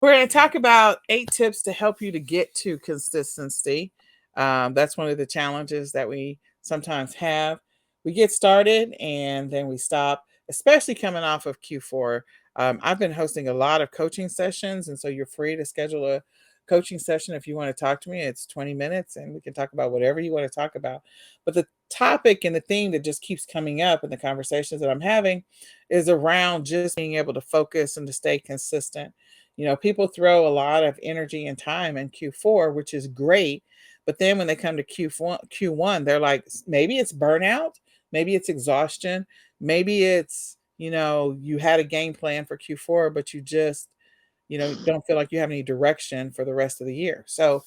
We're going to talk about 8 tips to help you to get to consistency. That's one of the challenges that we sometimes have. We get started and then we stop, especially coming off of Q4. I've been hosting a lot of coaching sessions, and so you're free to schedule a coaching session if you want to talk to me. It's 20 minutes and we can talk about whatever you want to talk about. But the topic and the theme that just keeps coming up in the conversations that I'm having is around just being able to focus and to stay consistent. People throw a lot of energy and time in Q4, which is great. But then when they come to Q1, they're like, maybe it's burnout, maybe it's exhaustion, maybe it's, you had a game plan for Q4, but you just, don't feel like you have any direction for the rest of the year. So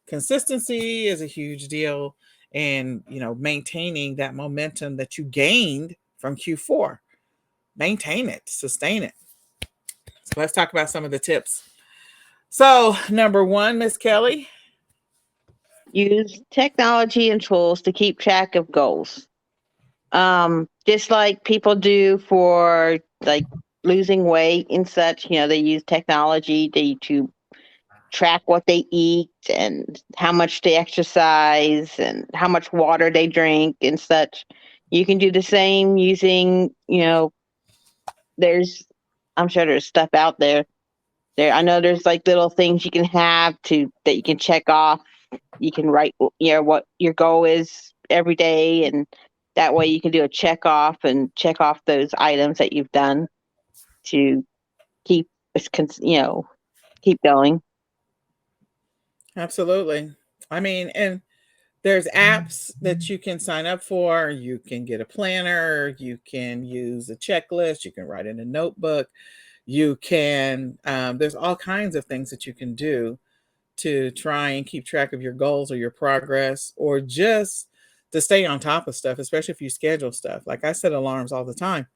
consistency is a huge deal, and, maintaining that momentum that you gained from Q4. Maintain it, sustain it. So let's talk about some of the tips. So, number one, Miss Kelly. Use technology and tools to keep track of goals. Just like people do for like losing weight and such, they use technology to track what they eat and how much they exercise and how much water they drink and such. You can do the same using, there's, I'm sure there's stuff out there. I know there's like little things you can have that you can check off. You can write, what your goal is every day, and that way you can do a check off and check off those items that you've done to keep, keep going. Absolutely. I mean, and there's apps that you can sign up for. You can get a planner. You can use a checklist. You can write in a notebook. You can, there's all kinds of things that you can do to try and keep track of your goals or your progress, or just to stay on top of stuff, especially if you schedule stuff. Like I set alarms all the time.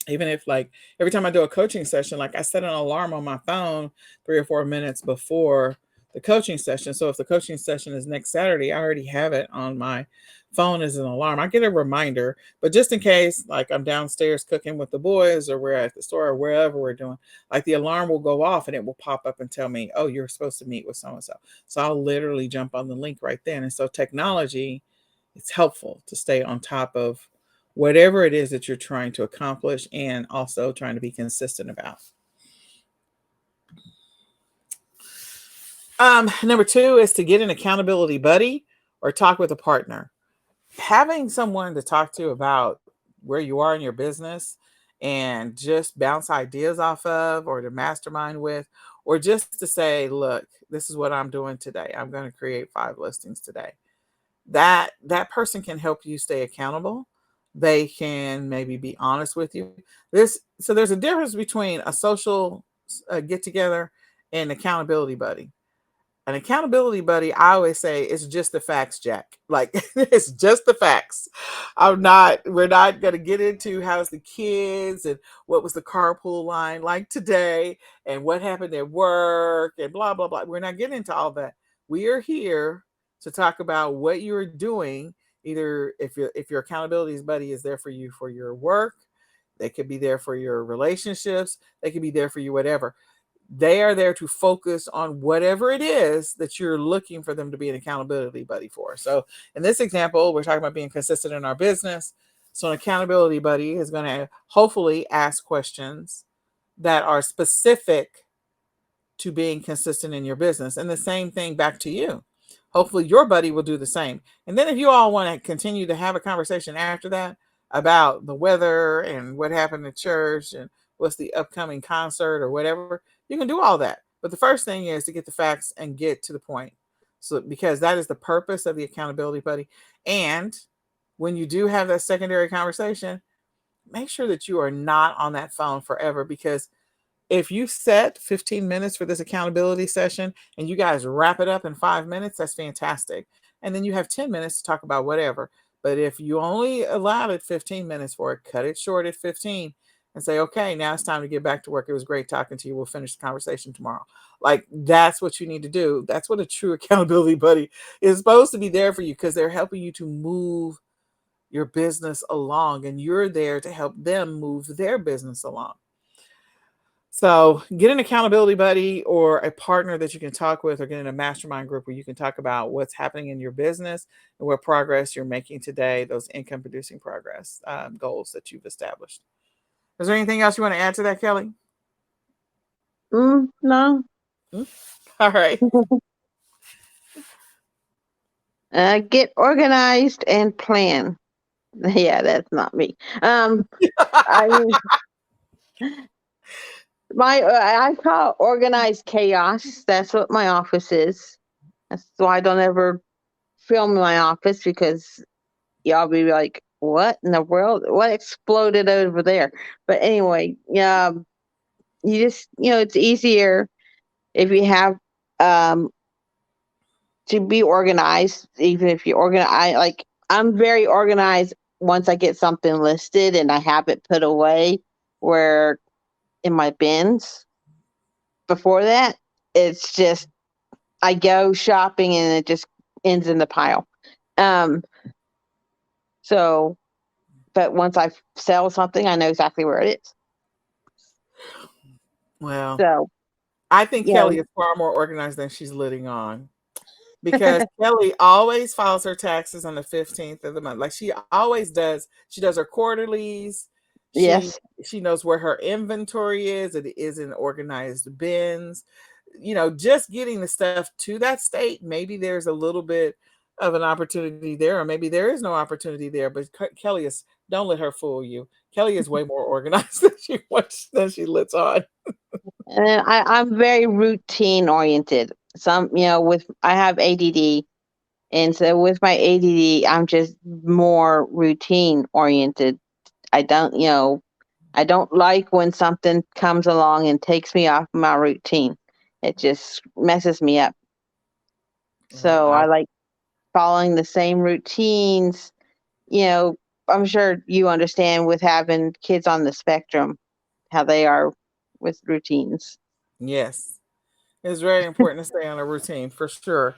Even if, like, every time I do a coaching session, like I set an alarm on my phone 3 or 4 minutes before the coaching session. So if the coaching session is next Saturday, I already have it on my phone as an alarm. I get a reminder, but just in case, like I'm downstairs cooking with the boys, or we're at the store, or wherever we're doing, like the alarm will go off and it will pop up and tell me, oh, you're supposed to meet with so and so. So I'll literally jump on the link right then. And so technology, it's helpful to stay on top of whatever it is that you're trying to accomplish, and also trying to be consistent about. Number two is to get an accountability buddy or talk with a partner. Having someone to talk to about where you are in your business and just bounce ideas off of, or to mastermind with, or just to say, look, this is what I'm doing today. I'm going to create 5 listings today. That person can help you stay accountable. They can maybe be honest with you. So there's a difference between a social get together and accountability buddy. An accountability buddy, I always say, it's just the facts, Jack. Like, it's just the facts. We're not going to get into how's the kids and what was the carpool line like today and what happened at work and blah, blah, blah. We're not getting into all that. We are here to talk about what you're doing. Either if your accountability buddy is there for you for your work, they could be there for your relationships, they could be there for you, whatever. They are there to focus on whatever it is that you're looking for them to be an accountability buddy for. So in this example, we're talking about being consistent in our business. So an accountability buddy is going to hopefully ask questions that are specific to being consistent in your business. And the same thing back to you. Hopefully your buddy will do the same. And then if you all want to continue to have a conversation after that about the weather and what happened at church and what's the upcoming concert or whatever, you can do all that. But the first thing is to get the facts and get to the point. So, because that is the purpose of the accountability buddy. And when you do have that secondary conversation, make sure that you are not on that phone forever, because if you set 15 minutes for this accountability session and you guys wrap it up in 5 minutes, that's fantastic. And then you have 10 minutes to talk about whatever. But if you only allowed it 15 minutes for it, cut it short at 15 and say, okay, now it's time to get back to work. It was great talking to you. We'll finish the conversation tomorrow. Like, that's what you need to do. That's what a true accountability buddy is supposed to be there for you, because they're helping you to move your business along, and you're there to help them move their business along. So get an accountability buddy or a partner that you can talk with, or get in a mastermind group where you can talk about what's happening in your business and what progress you're making today, those income producing progress goals that you've established. Is there anything else you want to add to that, Kelly? No. Mm? All right. Get organized and plan. Yeah, that's not me. I mean, I call it organized chaos. That's what my office is. That's why I don't ever film my office, because y'all be like, "What in the world? What exploded over there?" But anyway, yeah, you just it's easier if you have um to be organized. Even if you organize, I'm very organized once I get something listed and I have it put away where in my bins. Before that, it's just I go shopping and it just ends in the pile. Um, so, but once I sell something, I know exactly where it is. Well, So, I think yeah, Kelly is far more organized than she's letting on, because Kelly always files her taxes on the 15th of the month. Like she always does. She does her quarterlies. She yes, she knows where her inventory is. It is in organized bins. Just getting the stuff to that state, maybe there's a little bit of an opportunity there, or maybe there is no opportunity there. But Kelly is, don't let her fool you. Kelly is way more organized than she lets on. and then I'm very routine oriented. With I have ADD, and so with my ADD, I'm just more routine oriented. I don't, I don't like when something comes along and takes me off my routine. It just messes me up. Well, So I like following the same routines. You know, I'm sure you understand with having kids on the spectrum how they are with routines. yes, it's very important to stay on a routine for sure.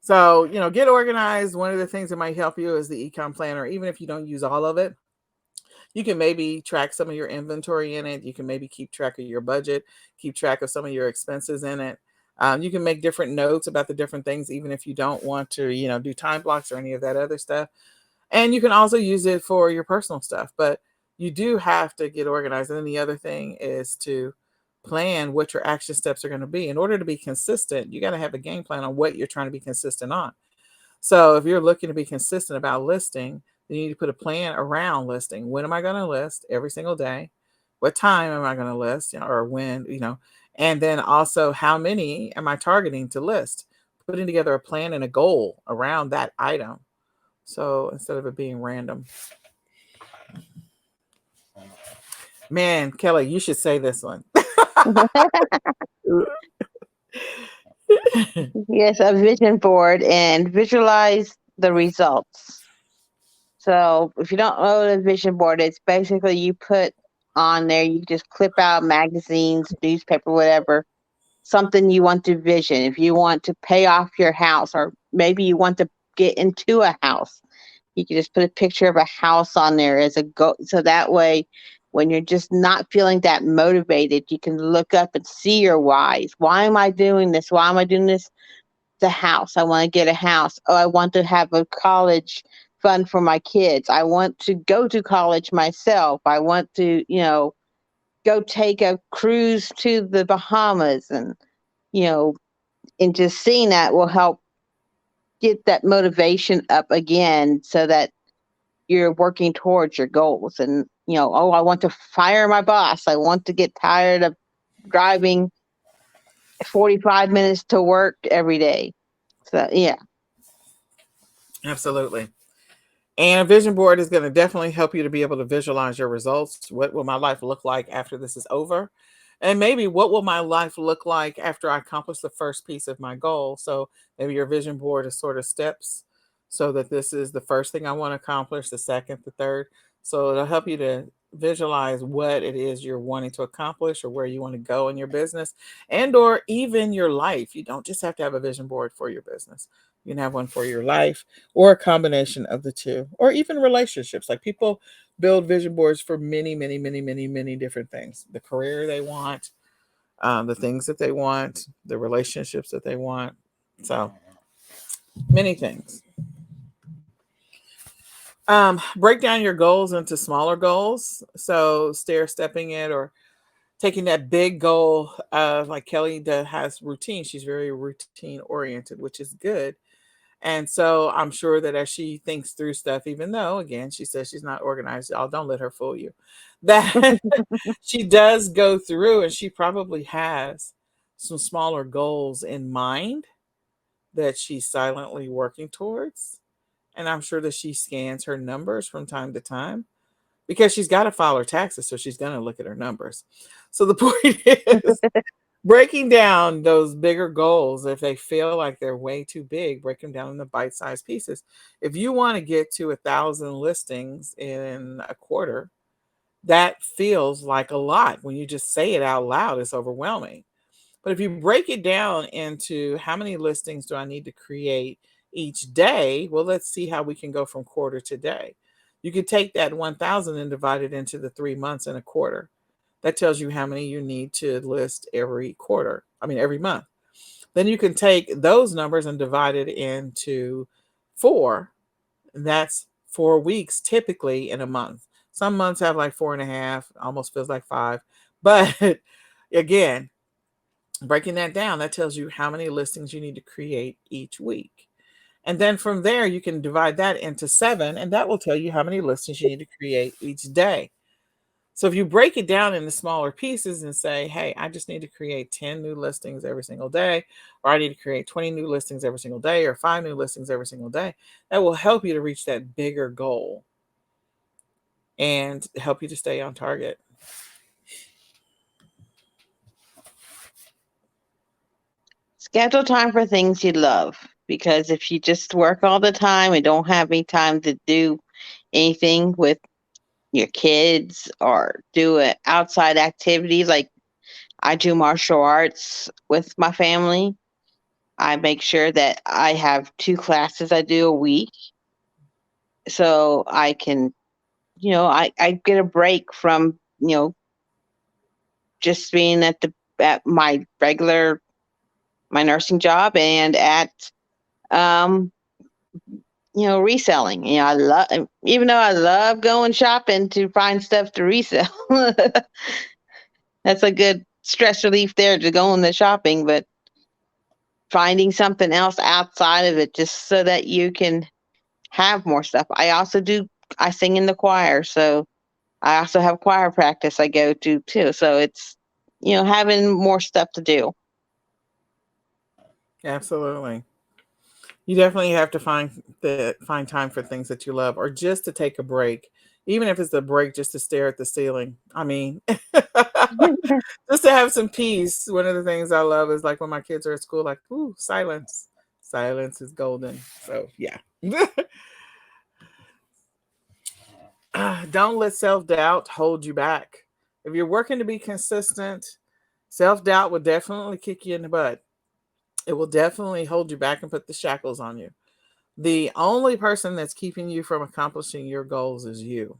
So, get organized. One of the things that might help you is the ecom planner. Even if you don't use all of it, you can maybe track some of your inventory in it. You can maybe keep track of your budget, keep track of some of your expenses in it. You can make different notes about the different things, even if you don't want to, do time blocks or any of that other stuff. And you can also use it for your personal stuff, but you do have to get organized. And then the other thing is to plan what your action steps are going to be. In order to be consistent, you got to have a game plan on what you're trying to be consistent on. So if you're looking to be consistent about listing, then you need to put a plan around listing. When am I going to list every single day? What time am I going to list, or when, and then also how many am I targeting to list? Putting together a plan and a goal around that item. So instead of it being random. Man, Kelly, you should say this one. Yes, a vision board and visualize the results. So if you don't know what a vision board, it's basically you put on there, you just clip out magazines, newspaper, whatever, something you want to vision. If you want to pay off your house, or maybe you want to get into a house, you can just put a picture of a house on there as a go. So that way, when you're just not feeling that motivated, you can look up and see your whys. Why am I doing this? Why am I doing this? The house. I want to get a house. Oh, I want to have a college fund for my kids. I want to go to college myself. I want to, go take a cruise to the Bahamas, and, you know, and just seeing that will help get that motivation up again, so that you're working towards your goals. And, oh, I want to fire my boss. I want to get tired of driving 45 minutes to work every day. So, yeah. Absolutely. And a vision board is going to definitely help you to be able to visualize your results. What will my life look like after this is over? And maybe what will my life look like after I accomplish the first piece of my goal? So maybe your vision board is sort of steps, so that this is the first thing I want to accomplish, the second, the third. So it'll help you to visualize what it is you're wanting to accomplish, or where you want to go in your business, and or even your life. You don't just have to have a vision board for your business. You can have one for your life or a combination of the two, or even relationships. Like people build vision boards for many, many, many, many, many different things: the career they want, the things that they want, the relationships that they want. So many things. Break down your goals into smaller goals. So stair stepping it, or taking that big goal. Like Kelly has routine. She's very routine oriented, which is good. And so I'm sure that as she thinks through stuff, even though again she says she's not organized, y'all don't let her fool you, that she does go through, and she probably has some smaller goals in mind that she's silently working towards. And I'm sure that she scans her numbers from time to time because she's got to file her taxes. So she's going to look at her numbers. So the point is breaking down those bigger goals. If they feel like they're way too big, break them down into bite-sized pieces. If you want to get to 1,000 listings in a quarter, that feels like a lot. When you just say it out loud, it's overwhelming. But if you break it down into how many listings do I need to create each day, well, let's see how we can go from quarter to day. You could take that 1,000 and divide it into the 3 months in a quarter. That tells you how many you need to list every quarter. I mean, every month. Then you can take those numbers and divide it into four. And that's 4 weeks typically in a month. Some months have like 4.5, almost feels like 5. But again, breaking that down, that tells you how many listings you need to create each week. And then from there, you can divide that into 7, and that will tell you how many listings you need to create each day. So if you break it down into smaller pieces and say, hey, I just need to create 10 new listings every single day, or I need to create 20 new listings every single day, or 5 new listings every single day, that will help you to reach that bigger goal and help you to stay on target. Schedule time for things you love, because if you just work all the time and don't have any time to do anything with your kids or do an outside activity, like I do martial arts with my family. I make sure that I have 2 classes I do a week so I can, I get a break from, just being at my regular, my nursing job and at, um, reselling. I love, even though I love going shopping to find stuff to resell. That's a good stress relief there to go in the shopping, but finding something else outside of it just so that you can have more stuff. I sing in the choir, so I also have choir practice I go to too. So it's, having more stuff to do. Absolutely. You definitely have to find time for things that you love, or just to take a break, even if it's a break just to stare at the ceiling. I mean, just to have some peace. One of the things I love is like when my kids are at school, like, ooh, silence. Silence is golden. So yeah. Don't let self-doubt hold you back. If you're working to be consistent, self-doubt will definitely kick you in the butt. It will definitely hold you back and put the shackles on you. The only person that's keeping you from accomplishing your goals is you.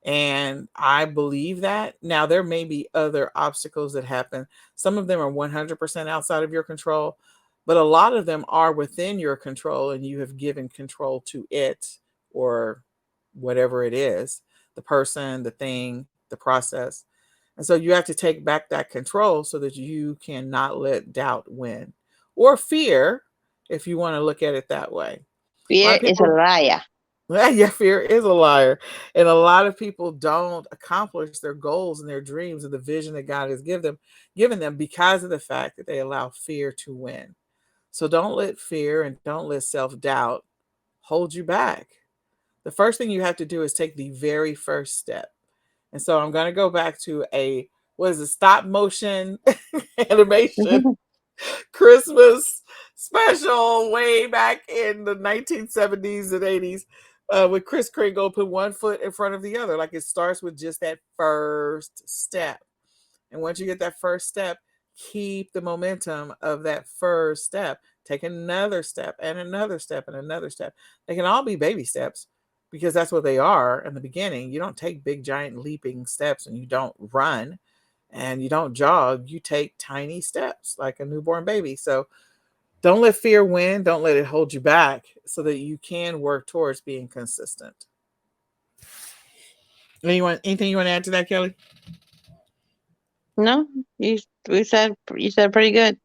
And I believe that. Now, there may be other obstacles that happen. Some of them are 100% outside of your control, but a lot of them are within your control, and you have given control to it, or whatever it is, the person, the thing, the process. And so you have to take back that control so that you cannot let doubt win, or fear, if you want to look at it that way. A lot Fear of is a people, liar. yeah, fear is a liar. And a lot of people don't accomplish their goals and their dreams and the vision that God has given them because of the fact that they allow fear to win. So don't let fear and don't let self-doubt hold you back. The first thing you have to do is take the very first step. And so I'm going to go back to a what is it, stop motion animation Christmas special way back in the 1970s and 80s, with Chris Kringle put one foot in front of the other. Like, it starts with just that first step. And once you get that first step, keep the momentum of that first step take another step and another step and another step. They can all be baby steps because that's what they are in the beginning. You don't take big, giant, leaping steps, and you don't run and you don't jog. You take tiny steps like a newborn baby. So don't let fear win. Don't let it hold you back so that you can work towards being consistent. Anything you want to add to that, Kelly? No, you said pretty good.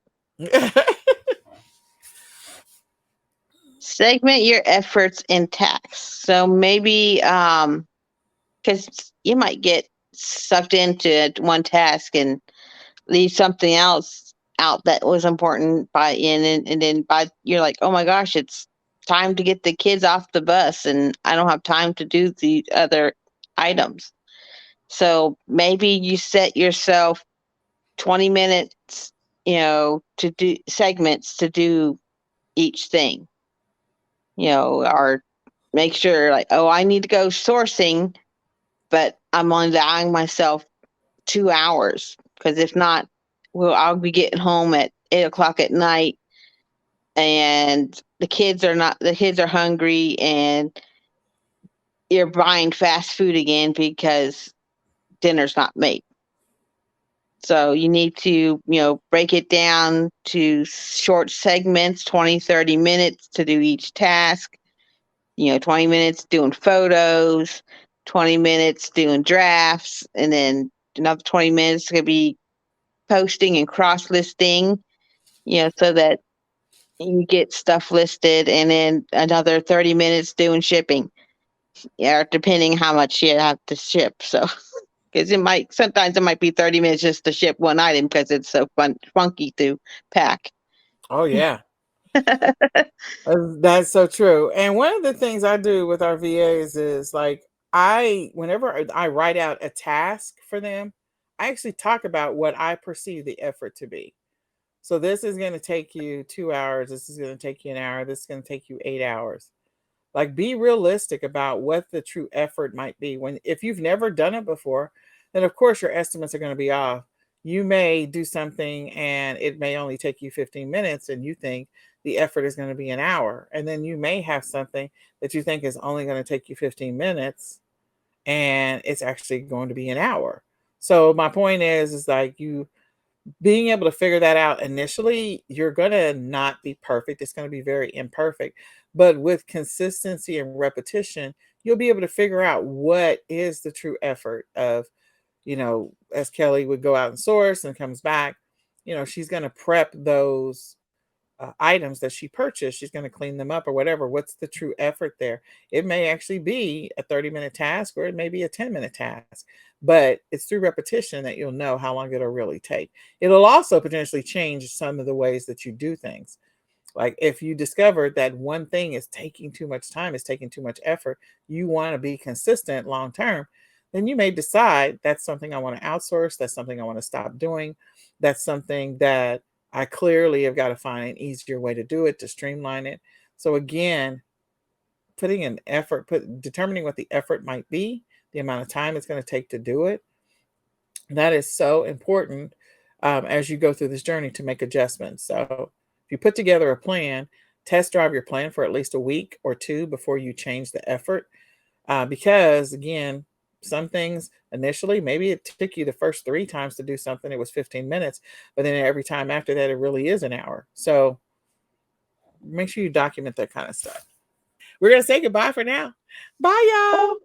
Segment your efforts in tasks. So maybe because you might get sucked into one task and leave something else out that was important by and then by you're like, oh my gosh, it's time to get the kids off the bus and I don't have time to do the other items. So maybe you set yourself 20 minutes, to do segments to do each thing, or make sure like, oh, I need to go sourcing, but I'm only allowing myself 2 hours because if not, well, I'll be getting home at 8 o'clock at night and the kids are hungry and you're buying fast food again because dinner's not made. So you need to, break it down to short segments, 20, 30 minutes to do each task, 20 minutes doing photos, 20 minutes doing drafts, and then another 20 minutes could be posting and cross listing, so that you get stuff listed, and then another 30 minutes doing shipping. Yeah, depending how much you have to ship. So because sometimes it might be 30 minutes just to ship one item because it's so funky to pack. Oh yeah. That's so true. And one of the things I do with our VAs is like whenever I write out a task for them, I actually talk about what I perceive the effort to be. So this is going to take you 2 hours. This is going to take you an hour. This is going to take you 8 hours. Like be realistic about what the true effort might be. If you've never done it before, then of course your estimates are going to be off. You may do something and it may only take you 15 minutes and you think the effort is going to be an hour. And then you may have something that you think is only going to take you 15 minutes and it's actually going to be an hour. So my point is like you being able to figure that out initially, you're going to not be perfect. It's going to be very imperfect. But with consistency and repetition, you'll be able to figure out what is the true effort of, as Kelly would go out and source and comes back, she's going to prep those items that she purchased. She's going to clean them up or whatever. What's the true effort there? It may actually be a 30-minute task or it may be a 10-minute task, but it's through repetition that you'll know how long it'll really take. It'll also potentially change some of the ways that you do things. Like if you discovered that one thing is taking too much time, is taking too much effort, you want to be consistent long term, then you may decide that's something I want to outsource. That's something I want to stop doing. That's something that I clearly have got to find an easier way to do it, to streamline it. So again, putting an effort, determining what the effort might be, the amount of time it's going to take to do it. That is so important as you go through this journey to make adjustments. So if you put together a plan, test drive your plan for at least a week or two before you change the effort. Because again, some things initially, maybe it took you the first 3 times to do something, it was 15 minutes, but then every time after that, it really is an hour. So make sure you document that kind of stuff. We're going to say goodbye for now. Bye, y'all.